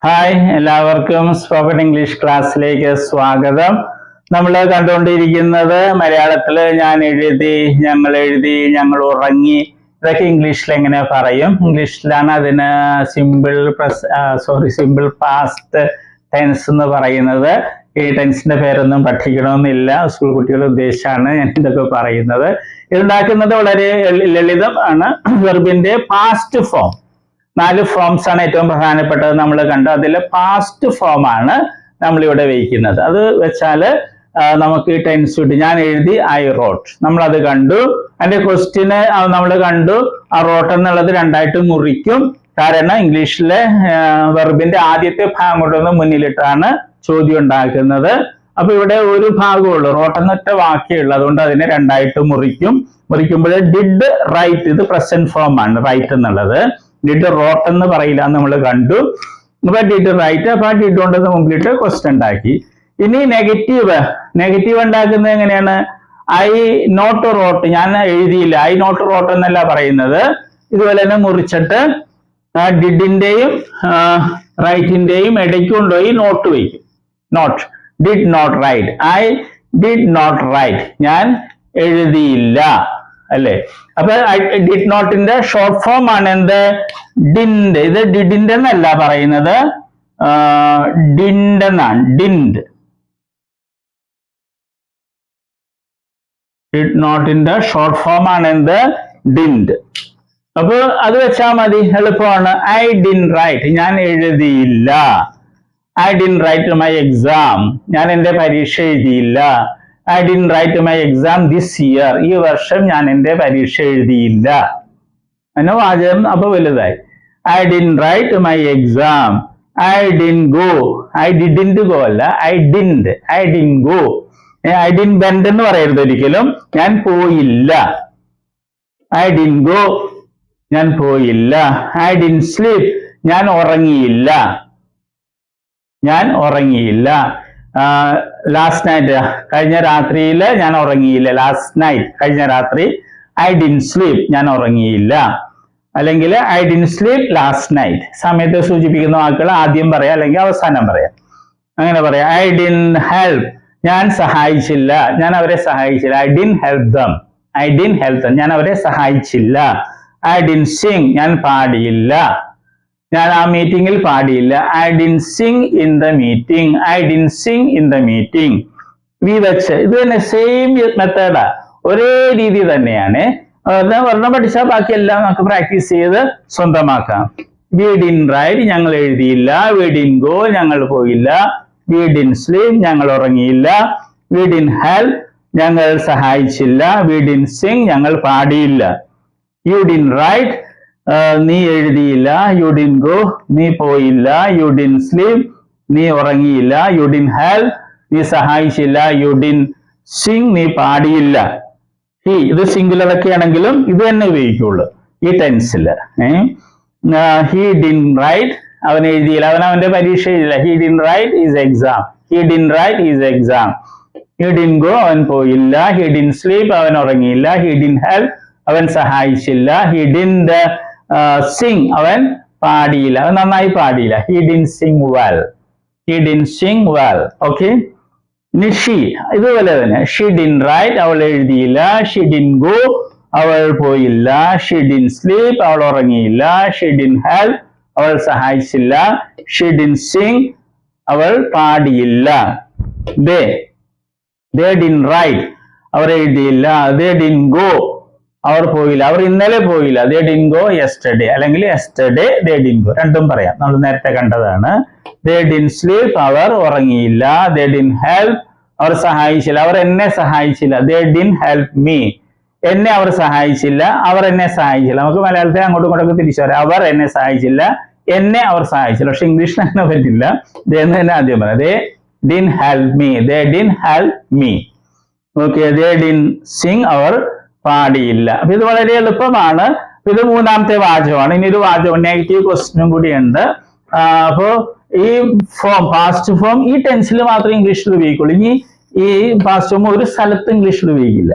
Hi, എല്ലാവർക്കും spoken English ക്ലാസ്സിലേക്ക് സ്വാഗതം. നമ്മൾ കണ്ടുകൊണ്ടിരിക്കുന്നത് മലയാളത്തില് ഞാൻ എഴുതി, ഞങ്ങൾ എഴുതി, ഞങ്ങൾ ഉറങ്ങി, ഇതൊക്കെ ഇംഗ്ലീഷിൽ എങ്ങനെ പറയും. ഇംഗ്ലീഷിലാണ് അതിന് സിമ്പിൾ പാസ്റ്റ് ടെൻസ് എന്ന് പറയുന്നത്. ഈ ടെൻസിന്റെ പേരൊന്നും പഠിക്കണമെന്നില്ല, സ്കൂൾ കുട്ടികളെ ഉദ്ദേശിച്ചാണ് ഞാൻ ഇതൊക്കെ പറയുന്നത്. ഇതുണ്ടാക്കുന്നത് വളരെ ലളിതമാണ്. വെർബിന്റെ പാസ്റ്റ് ഫോം, 4 ഫോംസ് ആണ് ഏറ്റവും പ്രധാനപ്പെട്ടത് നമ്മൾ കണ്ടു. അതിൽ പാസ്റ്റ് ഫോം ആണ് നമ്മളിവിടെ വയ്ക്കുന്നത്. അത് വെച്ചാൽ നമുക്ക് ഈ ടെൻസ് കിട്ടും. ഞാൻ എഴുതി, ഐ റോട്ട്, നമ്മളത് കണ്ടു. അതിന്റെ ക്വസ്റ്റ്യന് നമ്മൾ കണ്ടു. ആ റോട്ട് എന്നുള്ളത് 2ആയിട്ട് മുറിക്കും. കാരണം ഇംഗ്ലീഷിലെ വെർബിന്റെ ആദ്യത്തെ ഭാഗം കൊണ്ടൊന്ന് മുന്നിലിട്ടാണ് ചോദ്യം ഉണ്ടാക്കുന്നത്. അപ്പൊ ഇവിടെ ഒരു ഭാഗമുള്ളൂ, റോട്ട് എന്നൊറ്റ വാക്യമുള്ളൂ. അതുകൊണ്ട് അതിനെ 2ആയിട്ട് മുറിക്കും. മുറിക്കുമ്പോൾ ഡിഡ് റൈറ്റ്, ഇത് പ്രസന്റ് ഫോം ആണ് റൈറ്റ് എന്നുള്ളത്. ഡിഡ് റോട്ട് എന്ന് പറയില്ല എന്ന് നമ്മൾ കണ്ടു. അപ്പൊ ഡിഡ് റൈറ്റ്, അപ്പൊ ആ ഡിഡ് കൊണ്ടത് മുമ്പിലിട്ട് ക്വസ്റ്റ്യൻ ഉണ്ടാക്കി. ഇനി നെഗറ്റീവ് ഉണ്ടാക്കുന്നത് എങ്ങനെയാണ്? ഐ നോട്ട് റോട്ട്, ഞാൻ എഴുതിയില്ല, ഐ നോട്ട് റോട്ട് എന്നല്ല പറയുന്നത്. ഇതുപോലെ തന്നെ മുറിച്ചിട്ട് ഡിഡിന്റെയും റൈറ്റിന്റെയും ഇടയ്ക്ക് കൊണ്ടുപോയി നോട്ട് വയ്ക്കും. Note, did not write, I did not write, ഞാൻ എഴുതിയില്ല, അല്ലെ? അപ്പൊ ഡിഡ് നോട്ടിന്റെ ഷോർട്ട് ഫോം ആണ് എന്ത്? ഡിൻഡ്. ഇത് ഡിഡിന്റെ എന്നല്ല പറയുന്നത്, ഡിൻഡ് എന്നാണ്. ഡിൻഡ്. ഡിഡ് നോട്ടിന്റെ ഷോർട്ട് ഫോം ആണ് എന്ത്? ഡിൻഡ്. അപ്പൊ അത് വെച്ചാൽ മതി, എളുപ്പമാണ്. ഐ ഡിൻ റൈറ്റ്, ഞാൻ എഴുതിയില്ല. I didn't write my exam, ഞാൻ എന്റെ പരീക്ഷ എഴുതിയില്ല. I didn't write my exam this year, ഈ വർഷം ഞാൻ എന്റെ പരീക്ഷ എഴുതിയില്ല. അങ്ങനെ വാചകം അപ്പൊ വലുതായി. I didn't write my exam, I didn't go, I didn't go അല്ല, I didn't, I didn't go. I didn't went എന്ന് പറയരുത് ഒരിക്കലും. ഞാൻ പോയില്ല. ഐ ഡിൻ ഗോ, ഞാൻ പോയില്ല. ഐ ഡിൻ സ്ലീപ്, ഞാൻ ഉറങ്ങിയില്ല. ഞാൻ ഉറങ്ങിയില്ല. ലാസ്റ്റ് നൈറ്റ്, കഴിഞ്ഞ രാത്രിയിൽ ഞാൻ ഉറങ്ങിയില്ല. ലാസ്റ്റ് നൈറ്റ്, കഴിഞ്ഞ രാത്രി. ഐ ഡിൻ സ്ലീപ്, ഞാൻ ഉറങ്ങിയില്ല. അല്ലെങ്കിൽ I didn't sleep last night. സമയത്തെ സൂചിപ്പിക്കുന്ന വാക്കുകൾ ആദ്യം പറയാം അല്ലെങ്കിൽ അവസാനം പറയാം. അങ്ങനെ പറയാം. ഐ ഡിൻ ഹെൽപ്പ്, ഞാൻ സഹായിച്ചില്ല, ഞാൻ അവരെ സഹായിച്ചില്ല. I didn't help them, I didn't help them, ഞാൻ അവരെ സഹായിച്ചില്ല. ഐ ഡിൻ സിംഗ്, ഞാൻ പാടിയില്ല, ഞാൻ ആ മീറ്റിംഗിൽ പാടിയില്ല. I didn't sing in the meeting, I didn't sing in the meeting. We വെച്ച്, ഇത് തന്നെ സെയിം മെത്തേഡാ, ഒരേ രീതി തന്നെയാണ്. ഒരെണ്ണം പഠിച്ചാൽ ബാക്കിയെല്ലാം നമുക്ക് പ്രാക്ടീസ് ചെയ്ത് സ്വന്തമാക്കാം. വി ഡിൻ റൈറ്റ്, ഞങ്ങൾ എഴുതിയില്ല. വി ഡിൻ ഗോ, ഞങ്ങൾ പോയില്ല. വി ഡിൻ സ്ലീപ്, ഞങ്ങൾ ഉറങ്ങിയില്ല. വി ഡിൻ ഹെൽപ്പ്, ഞങ്ങൾ സഹായിച്ചില്ല. വി ഡിൻ സിംഗ്, ഞങ്ങൾ പാടിയില്ല. യു ഡിൻ റൈറ്റ്, നീ എഴുതിയില്ല. യു ഡിൻ ഗോ, നീ പോയില്ല. യു ഡിൻ സ്ലീപ്, നീ ഉറങ്ങിയില്ല. യു ഡിൻ ഹെൽപ്പ്, നീ സഹായിച്ചില്ല. യു ഡിൻ സിംഗ്, നീ പാടിയില്ല. ഇത് സിംഗുലർ ഒക്കെ ആണെങ്കിലും ഇത് തന്നെ ഉപയോഗിക്കുള്ളൂ ഈ ടെൻസില്. ഹി ഡിൻ റൈറ്റ്, അവൻ എഴുതിയില്ല, അവന്റെ പരീക്ഷ എഴുതിയില്ല. He didn't write his exam, he didn't write his exam. He didn't go, അവൻ പോയില്ല. ഹി ഡിൻ സ്ലീപ്, അവൻ ഉറങ്ങിയില്ല. ഹി ഡിൻ ഹെൽപ്പ്, അവൻ സഹായിച്ചില്ല. ഹി ഡിൻ സിംഗ്, അവൻ പാടിയില്ല, അവൻ നന്നായി പാടിയില്ല. He didn't sing well, he didn't sing well. Okay. ഇനി ഷീ, ഇതുപോലെ തന്നെ. ഷീ ഡിൻ റൈറ്റ്, അവൾ എഴുതിയില്ല. ഷീ ഡിൻ ഗോ, അവൾ പോയില്ല. ഷീ ഡിൻ സ്ലീപ്, അവൾ ഉറങ്ങിയില്ല. ഷീ ഡിൻ ഹെൽപ്പ്, അവൾ സഹായിച്ചില്ല. ഷീ ഡിൻ സിംഗ്, അവൾ പാടിയില്ല. ദേ ഡിൻ റൈറ്റ്, അവർ എഴുതിയില്ല. ദേ ഡിൻ ഗോ, അവർ പോയില്ല, അവർ ഇന്നലെ പോയില്ല. ദേ ഡിൻ ഗോ യെസ്റ്റർഡേ, അല്ലെങ്കിൽ യെസ്റ്റർഡേ ദേ ഡിൻ ഗോ, രണ്ടും പറയാം, നമ്മൾ നേരത്തെ കണ്ടതാണ്. ദേ ഡിൻ സ്ലീപ്, അവർ ഉറങ്ങിയില്ല. ദേ ഡിൻ ഹെൽപ്പ്, അവർ സഹായിച്ചില്ല, അവർ എന്നെ സഹായിച്ചില്ല. ദേ ഡിൻ ഹെൽപ്പ് മീ, എന്നെ അവർ സഹായിച്ചില്ല, അവർ എന്നെ സഹായിച്ചില്ല. നമുക്ക് മലയാളത്തെ അങ്ങോട്ടും ഇങ്ങോട്ടൊക്കെ തിരിച്ചു പറയാം. അവർ എന്നെ സഹായിച്ചില്ല, എന്നെ അവർ സഹായിച്ചില്ല. പക്ഷെ ഇംഗ്ലീഷിൽ അങ്ങനെ പറ്റില്ല. ദേ എന്ന് തന്നെ ആദ്യം പറയാം. They didn't help me, they didn't help me. Okay. They didn't sing, അവർ പാടിയില്ല. അപ്പൊ ഇത് വളരെ എളുപ്പമാണ്. ഇത് മൂന്നാമത്തെ വാചകമാണ്. ഇനി ഒരു വാചകം, നെഗറ്റീവ് ക്വസ്റ്റ്യനും കൂടിയുണ്ട്. അപ്പോ ഈ ഫോം, പാസ്റ്റ് ഫോം ഈ ടെൻസിൽ മാത്രമേ ഇംഗ്ലീഷിൽ ഉപയോഗിക്കുള്ളൂ. ഇനി ഈ പാസ്റ്റ് ഫോം ഒരു സ്ഥലത്ത് ഇംഗ്ലീഷിൽ ഉപയോഗിക്കില്ല,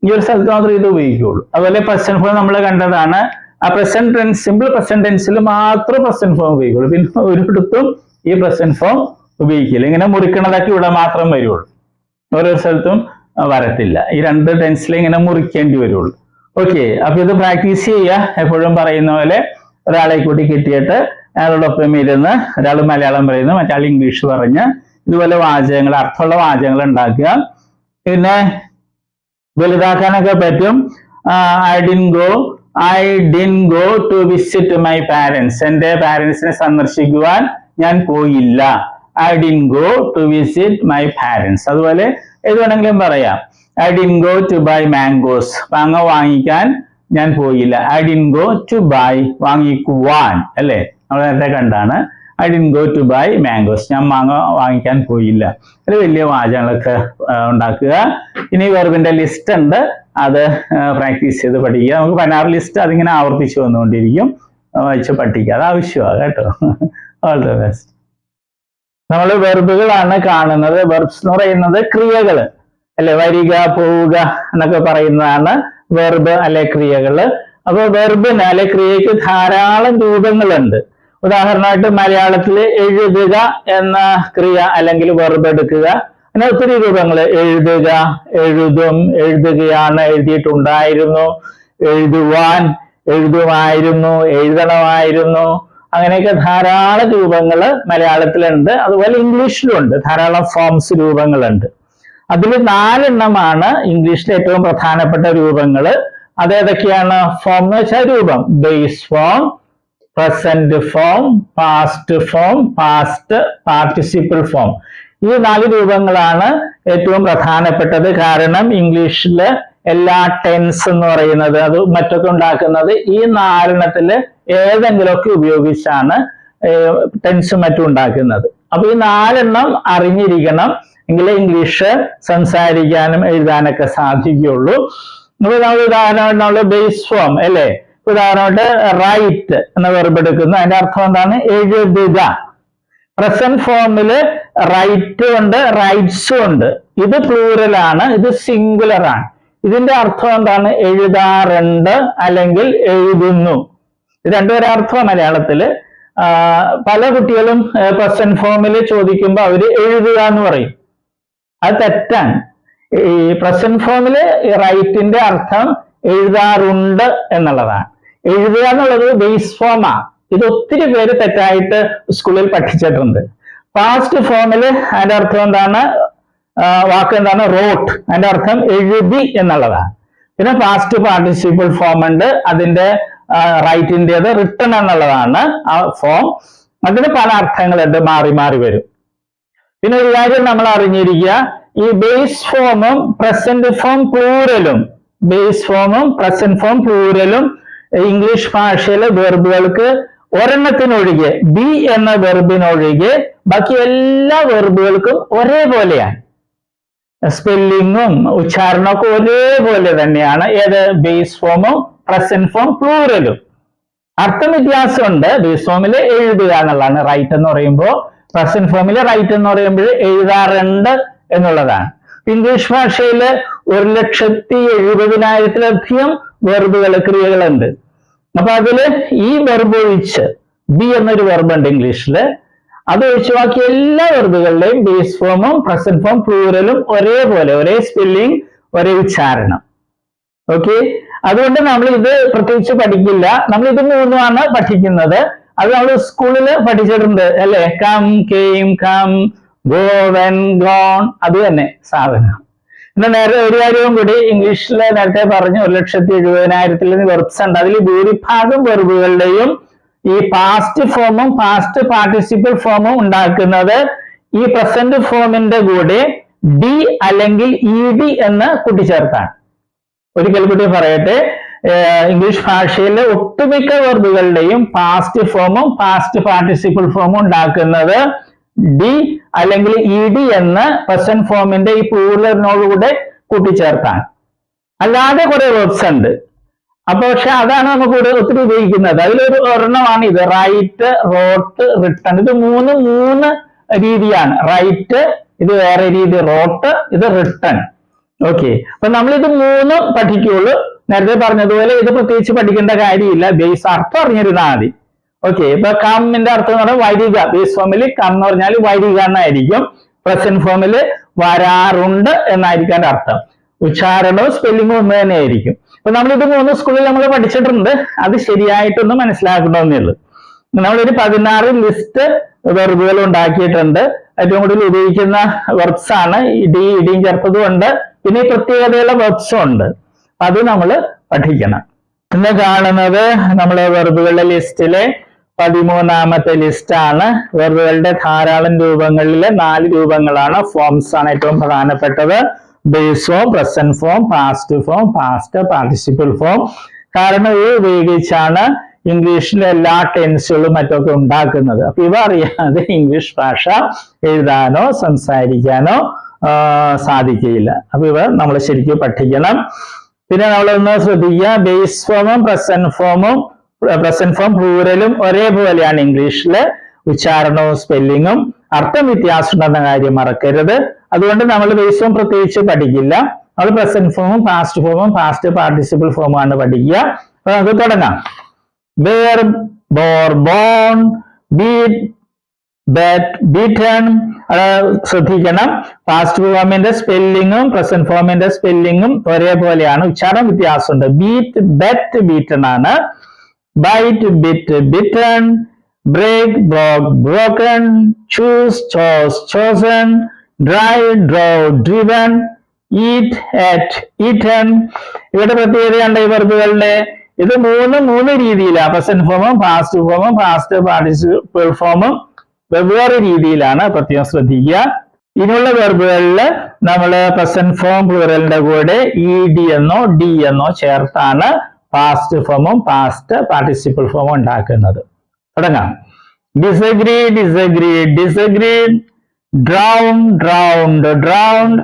ഈ ഒരു സ്ഥലത്ത് മാത്രമേ ഇത് ഉപയോഗിക്കുള്ളൂ. അതുപോലെ പ്രസന്റ് ഫോം നമ്മൾ കണ്ടതാണ്. ആ പ്രസന്റ് ടെൻസ് സിമ്പിൾ പ്രസന്റ് ടെൻസിൽ മാത്രം പ്രസന്റ് ഫോം ഉപയോഗിക്കുള്ളൂ. പിന്നെ ഒരിടത്തും ഈ പ്രസന്റ് ഫോം ഉപയോഗിക്കില്ല. ഇങ്ങനെ മുറിക്കണതൊക്കെ ഇവിടെ മാത്രം വരുള്ളൂ, ഓരോ സ്ഥലത്തും വരത്തില്ല. ഈ രണ്ട് ടെൻസിൽ ഇങ്ങനെ മുറിക്കേണ്ടി വരുള്ളൂ. ഓക്കെ, അപ്പൊ ഇത് പ്രാക്ടീസ് ചെയ്യുക. എപ്പോഴും പറയുന്ന പോലെ ഒരാളെ കൂട്ടി കിട്ടിയിട്ട് അയാളോടൊപ്പം ഇരുന്ന് ഒരാൾ മലയാളം പറയുന്നു, മറ്റാൾ ഇംഗ്ലീഷ് പറഞ്ഞ് ഇതുപോലെ വാചകങ്ങൾ, അർത്ഥമുള്ള വാചകങ്ങൾ ഉണ്ടാക്കുക. പിന്നെ വലുതാക്കാനൊക്കെ പറ്റും. I didn't go to visit my parents. എൻ്റെ പാരൻസിനെ സന്ദർശിക്കുവാൻ ഞാൻ പോയില്ല. I didn't go to visit my parents. അതുപോലെ ഏത് വേണമെങ്കിലും പറയാം. I didn't go to buy mangoes. മാങ്ങ വാങ്ങിക്കാൻ ഞാൻ പോയില്ല. I didn't go to buy, വാങ്ങിക്കുവാൻ അല്ലേ, നമ്മൾ നേരത്തെ കണ്ടാണ്. I didn't go to buy mangoes. ഞാൻ മാങ്ങ വാങ്ങിക്കാൻ പോയില്ല. ഒരു വലിയ വാചകങ്ങളൊക്കെ ഉണ്ടാക്കുക. ഇനി വെർബിന്റെ ലിസ്റ്റ് ഉണ്ട്, അത് പ്രാക്ടീസ് ചെയ്ത് പഠിക്കുക. നമുക്ക് 16 ലിസ്റ്റ് അതിങ്ങനെ ആവർത്തിച്ച് വന്നുകൊണ്ടിരിക്കും, വായിച്ച് പഠിക്കുക. അത് ആവശ്യമാണ് കേട്ടോ. All the best. നമ്മൾ വെർബുകളാണ് കാണുന്നത്. വെർബ്സ് എന്ന് പറയുന്നത് ക്രിയകൾ അല്ലെ, വരിക, പോവുക എന്നൊക്കെ പറയുന്നതാണ് വെർബ് അല്ലെ ക്രിയകള്. അപ്പൊ വെർബിന് അല്ലെ ക്രിയക്ക് ധാരാളം രൂപങ്ങളുണ്ട്. ഉദാഹരണമായിട്ട് മലയാളത്തിൽ എഴുതുക എന്ന ക്രിയ അല്ലെങ്കിൽ വെർബ് എടുക്കുക, അങ്ങനെ ഒത്തിരി രൂപങ്ങൾ. എഴുതുക, എഴുതും, എഴുതുകയാണ്, എഴുതിയിട്ടുണ്ടായിരുന്നു, എഴുതുവാൻ, എഴുതുമായിരുന്നു, എഴുതണമായിരുന്നു, അങ്ങനെയൊക്കെ ധാരാളം രൂപങ്ങൾ മലയാളത്തിലുണ്ട്. അതുപോലെ ഇംഗ്ലീഷിലുണ്ട് ധാരാളം ഫോംസ്, രൂപങ്ങളുണ്ട്. അതിൽ 4 എണ്ണമാണ് ഇംഗ്ലീഷിലെ ഏറ്റവും പ്രധാനപ്പെട്ട രൂപങ്ങൾ. അതേതൊക്കെയാണ്? ഫോം എന്ന് വെച്ചാൽ രൂപം. Base form, present form, past form, past participle form. ഈ 4 രൂപങ്ങളാണ് ഏറ്റവും പ്രധാനപ്പെട്ടത്. കാരണം ഇംഗ്ലീഷില് എല്ലാ ടെൻസ് എന്ന് പറയുന്നത് അത് മറ്റൊക്കെ ഉണ്ടാക്കുന്നത് ഈ 4 എണ്ണത്തില് ഏതെങ്കിലുമൊക്കെ ഉപയോഗിച്ചാണ് ടെൻസും മറ്റും ഉണ്ടാക്കുന്നത്. അപ്പൊ ഈ 4 എണ്ണം അറിഞ്ഞിരിക്കണം, എങ്കിലേ ഇംഗ്ലീഷ് സംസാരിക്കാനും എഴുതാനൊക്കെ സാധിക്കുകയുള്ളൂ. ഉദാഹരണമായിട്ട് ബേസ് ഫോം അല്ലേ, ഉദാഹരണമായിട്ട് റൈറ്റ് എന്ന വെർബ് എടുക്കുന്നു. അതിന്റെ അർത്ഥം എന്താണ്? എഴുതുക. പ്രസന്റ് ഫോമില് റൈറ്റ് ഉണ്ട്, റൈറ്റ്സും ഉണ്ട്. ഇത് പ്ലൂറലാണ്, ഇത് സിംഗുലർ ആണ്. ഇതിന്റെ അർത്ഥം എന്താണ്? എഴുതാറുണ്ട് അല്ലെങ്കിൽ എഴുതുന്നു. ഇത് രണ്ടുപേരെ അർത്ഥം മലയാളത്തില്. പല കുട്ടികളും പ്രസന്റ് ഫോമിൽ ചോദിക്കുമ്പോൾ അവര് എഴുതുക എന്ന് പറയും. അത് തെറ്റാണ്. ഈ പ്രസന്റ് ഫോമില് റൈറ്റിന്റെ അർത്ഥം എഴുതാറുണ്ട് എന്നുള്ളതാണ്. എഴുതുക എന്നുള്ളത് ബേസ് ഫോമാ. ഇത് ഒത്തിരി പേര് തെറ്റായിട്ട് സ്കൂളിൽ പഠിച്ചിട്ടുണ്ട്. പാസ്റ്റ് ഫോമില് അതിന്റെ അർത്ഥം എന്താണ്? വാക്ക് എന്താണ്? റോട്ട്. അതിന്റെ അർത്ഥം എഴുതി എന്നുള്ളതാണ്. പിന്നെ പാസ്റ്റ് പാർട്ടിസിപ്പിൾ ഫോം ഉണ്ട്, അതിന്റെ റൈറ്റിൻ്റെത് റിട്ടൺ എന്നുള്ളതാണ് ആ ഫോം. അതിന് പല അർത്ഥങ്ങളുണ്ട്, മാറി മാറി വരും. പിന്നെ ഒരു കാര്യം നമ്മൾ അറിഞ്ഞിരിക്കുക, ഈ ബേസ് ഫോമും പ്രസന്റ് ഫോം പ്ലൂറലും, ബേസ് ഫോമും പ്രസന്റ് ഫോം പ്ലൂറലും ഇംഗ്ലീഷ് ഭാഷയിലെ വെർബുകൾക്ക് ഒരെണ്ണത്തിനൊഴികെ, ബി എന്ന വെർബിനൊഴികെ ബാക്കി എല്ലാ വെർബുകൾക്കും ഒരേപോലെയാണ്. സ്പെല്ലിങ്ങും ഉച്ചാരണമൊക്കെ ഒരേപോലെ തന്നെയാണ്. ഏത്? ബേസ് ഫോമും പ്രസന്റ് ഫോം പ്ലൂറലും. അർത്ഥം വ്യത്യാസമുണ്ട്. ബേസ് ഫോമിൽ എഴുതുക എന്നുള്ളതാണ് റൈറ്റ് എന്ന് പറയുമ്പോൾ, പ്രസന്റ് ഫോമിൽ റൈറ്റ് എന്ന് പറയുമ്പോൾ എഴുതാറുണ്ട് എന്നുള്ളതാണ്. ഇംഗ്ലീഷ് ഭാഷയിൽ 1,70,70,000-ലധികം വെർബുകൾ, ക്രിയകളുണ്ട്. അപ്പൊ അതില് ഈ വെർബ് ഒഴിച്ച്, ബി എന്നൊരു വെർബുണ്ട് ഇംഗ്ലീഷില്, അത് ഒഴിച്ച് ബാക്കി എല്ലാ വെർബുകളുടെയും ബേസ് ഫോമും പ്രസന്റ് ഫോം പ്ലൂറലും ഒരേപോലെ, ഒരേ സ്പെല്ലിംഗ്, ഒരേ ഉച്ചാരണം. ഓക്കെ, അതുകൊണ്ട് നമ്മൾ ഇത് പ്രത്യേകിച്ച് പഠിക്കില്ല. നമ്മൾ ഇത് 3 പഠിക്കുന്നത്. അത് നമ്മൾ സ്കൂളിൽ പഠിച്ചിട്ടുണ്ട് അല്ലെ. Come, came, come, go, went, gone, അത് തന്നെ സാധനം. പിന്നെ നേരെ ഒരു കാര്യവും കൂടി, ഇംഗ്ലീഷിൽ നേരത്തെ പറഞ്ഞു 1,70,70,000 വെർബ്സ് ഉണ്ട്. അതിൽ ഭൂരിഭാഗം വെർബുകളുടെയും ഈ പാസ്റ്റ് ഫോമും പാസ്റ്റ് പാർട്ടിസിപ്പിൾ ഫോമും ഉണ്ടാക്കുന്നത് ഈ പ്രസന്റ് ഫോമിന്റെ കൂടെ ഡി അല്ലെങ്കിൽ ഇ ഡി എന്ന് കൂട്ടിച്ചേർത്താണ്. ഒരിക്കൽ കൂടി പറയട്ടെ, ഇംഗ്ലീഷ് ഭാഷയിലെ ഒട്ടുമിക്ക വെർബുകളുടെയും പാസ്റ്റ് ഫോമും പാസ്റ്റ് പാർട്ടിസിപ്പിൾ ഫോമും ഉണ്ടാക്കുന്നത് ഡി അല്ലെങ്കിൽ ഇ ഡി എന്ന് പ്രസന്റ് ഫോമിന്റെ ഈ പ്ലൂറലിനോടുകൂടെ കൂട്ടിച്ചേർത്താണ്. അല്ലാതെ കുറെ വെർബ്സ് ഉണ്ട്. അപ്പൊ പക്ഷെ അതാണ് നമുക്ക് ഒത്തിരി ഉപയോഗിക്കുന്നത്. അതിലൊരു ഒരെണ്ണമാണ് ഇത്, റൈറ്റ്, റോട്ട്, റിട്ടൺ. ഇത് മൂന്ന് രീതിയാണ്. റൈറ്റ് ഇത് വേറെ രീതി, റോട്ട് ഇത് റിട്ടൺ. ഓക്കെ, അപ്പൊ നമ്മൾ ഇത് 3 പഠിക്കുകയുള്ളൂ. നേരത്തെ പറഞ്ഞതുപോലെ ഇത് പ്രത്യേകിച്ച് പഠിക്കേണ്ട കാര്യമില്ല, ബേസ് അർത്ഥം അറിഞ്ഞിരുന്നാൽ മതി. ഓക്കെ, ഇപ്പൊ കമ്മിന്റെ അർത്ഥം എന്ന് പറഞ്ഞാൽ വരിക. ബേസ് ഫോമിൽ കം എന്ന് പറഞ്ഞാൽ വരിക എന്നായിരിക്കും. പ്രസന്റ് ഫോമിൽ വരാറുണ്ട് എന്നായിരിക്കും അർത്ഥം. ഉച്ചാരണവും സ്പെല്ലിങ്ങും ഒന്ന് തന്നെ ആയിരിക്കും. അപ്പൊ നമ്മളിത് 3 സ്കൂളിൽ നമ്മൾ പഠിച്ചിട്ടുണ്ട്. അത് ശരിയായിട്ടൊന്ന് മനസ്സിലാക്കണമെന്നേ ഉള്ളൂ. നമ്മളൊരു 16 ലിസ്റ്റ് വെർബുകൾ ഉണ്ടാക്കിയിട്ടുണ്ട്. ഏറ്റവും കൂടുതൽ ഉപയോഗിക്കുന്ന വെർബ്സ് ആണ് ഇടിയും ചേർത്തതും ഉണ്ട്, പിന്നെ പ്രത്യേകതയുള്ള വെർബ്സും ഉണ്ട്. അത് നമ്മൾ പഠിക്കണം. ഇന്ന് കാണുന്നത് നമ്മളെ വെർബുകളുടെ ലിസ്റ്റിലെ 13ാമത്തെ ലിസ്റ്റ് ആണ്. വെർബുകളുടെ ധാരാളം രൂപങ്ങളിലെ 4 രൂപങ്ങളാണ്. ഫോംസ് ആണ് ഏറ്റവും പ്രധാനപ്പെട്ടത്. Base form, present form, past form, past participle form. കാരണം ഇത് ഉപയോഗിച്ചാണ് ഇംഗ്ലീഷിലെ എല്ലാ ടെൻസുകളും മറ്റൊക്കെ ഉണ്ടാക്കുന്നത്. അപ്പൊ ഇവ അറിയാതെ ഇംഗ്ലീഷ് ഭാഷ എഴുതാനോ സംസാരിക്കാനോ സാധിക്കുകയില്ല. അപ്പൊ ഇവ നമ്മൾ ശരിക്കും പഠിക്കണം. പിന്നെ നമ്മളൊന്ന് ശ്രദ്ധിക്കുക, ബേസ് ഫോമും പ്രസന്റ് ഫോം പ്ലൂറലും ഒരേപോലെയാണ് ഇംഗ്ലീഷില്. ഉച്ചാരണവും സ്പെല്ലിങ്ങും അർത്ഥം വ്യത്യാസമുണ്ടെന്ന കാര്യം മറക്കരുത്. അതുകൊണ്ട് നമ്മൾ ബേസ് ഫോം പ്രത്യേകിച്ച് പഠിക്കില്ല. നമ്മൾ പ്രസന്റ് ഫോമും പാസ്റ്റ് ഫോമും പാസ്റ്റ് പാർട്ടിസിപ്പിൾ ഫോമുമാണ് പഠിക്കുക. അപ്പൊ നമുക്ക് തുടങ്ങാം. verb, bore, born, beat, bet, beaten. ശ്രദ്ധിക്കണം, പാസ്റ്റ് ഫോമിന്റെ സ്പെല്ലിങ്ങും പ്രസന്റ് ഫോമിന്റെ സ്പെല്ലിങ്ങും ഒരേപോലെയാണ്. ഉച്ചാരണം വ്യത്യാസമുണ്ട്. ബീറ്റ്, ബെറ്റ്, ബീറ്റൺ ആണ്. Bite, bit, bitten. Break, broke, broken. Choose, chose, chosen. Drive, drove, driven. Eat, ate, eaten. ഇവിടെ പ്രത്യേകതയുണ്ട് ഈ വെർബുകളുടെ. ഇത് മൂന്ന് രീതിയിലാണ്. പ്രസന്റ് ഫോമും പാസ്റ്റ് ഫോമും പാസ്റ്റ് പാർട്ടിസിപ്പിൾ ഫോമും വെവ്വേറെ രീതിയിലാണ്. പ്രത്യേകം ശ്രദ്ധിക്കുക. ഇനിയുള്ള വെർബുകളിൽ നമ്മൾ പ്രസന്റ് ഫോം പ്ലൂറലിന്റെ കൂടെ ED എന്നോ D എന്നോ ചേർത്താണ് പാസ്റ്റ് ഫോമും പാസ്റ്റ് പാർട്ടിസിപ്പിൾ ഫോമും ഉണ്ടാക്കുന്നത്. തുടങ്ങാം. Disagree, disagreed, disagreed. Drown, drowned, drowned.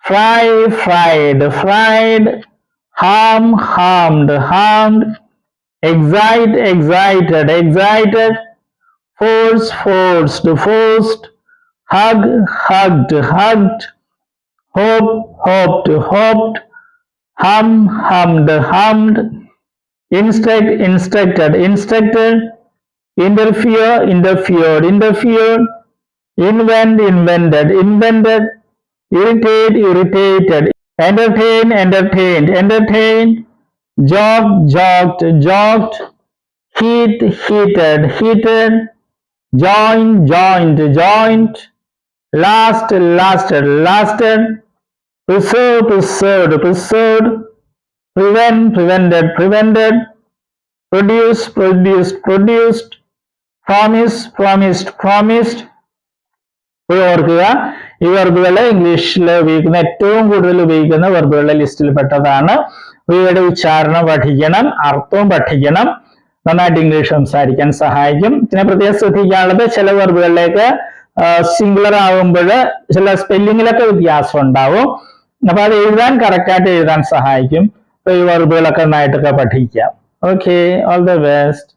Fry, fried, fried. harm, harmed, harmed. Excite, excited, excited. Force, forced, forced. Hug, hugged, hugged. Hope, hoped, hoped. Hum, hummed, hummed. Instruct, instructed, instructed. Interfere, interfered, interfered. Invent, invented, invented. Irritate, irritated. Entertain, entertained, entertained. Jog, jogged, jogged. Heat, heated, heated. Join, joined, joined. Last, lasted, lasted. Preserve, preserved, preserved. Prevent, prevented, prevented. Produce, produced, produced. Promise, promised, promised. ഓർക്കുക, ഈ വെർബുകള് ഇംഗ്ലീഷിൽ ഉപയോഗിക്കുന്ന ഏറ്റവും കൂടുതൽ ഉപയോഗിക്കുന്ന വെർബുകളുടെ ലിസ്റ്റിൽ പെട്ടതാണ്. ഇവയുടെ ഉച്ചാരണം പഠിക്കണം, അർത്ഥവും പഠിക്കണം. നന്നായിട്ട് ഇംഗ്ലീഷ് സംസാരിക്കാൻ സഹായിക്കും. പിന്നെ പ്രത്യേകം ശ്രദ്ധിക്കാനുള്ളത്, ചില വെർബുകളിലേക്ക് സിംഗുലർ ആകുമ്പോൾ ചില സ്പെല്ലിങ്ങിലൊക്കെ വ്യത്യാസം ഉണ്ടാവും. അപ്പൊ അത് എഴുതാൻ കറക്റ്റായിട്ട് എഴുതാൻ സഹായിക്കും. അപ്പൊ ഈ വെർബുകളൊക്കെ നന്നായിട്ടൊക്കെ പഠിക്കാം. Okay, all the best.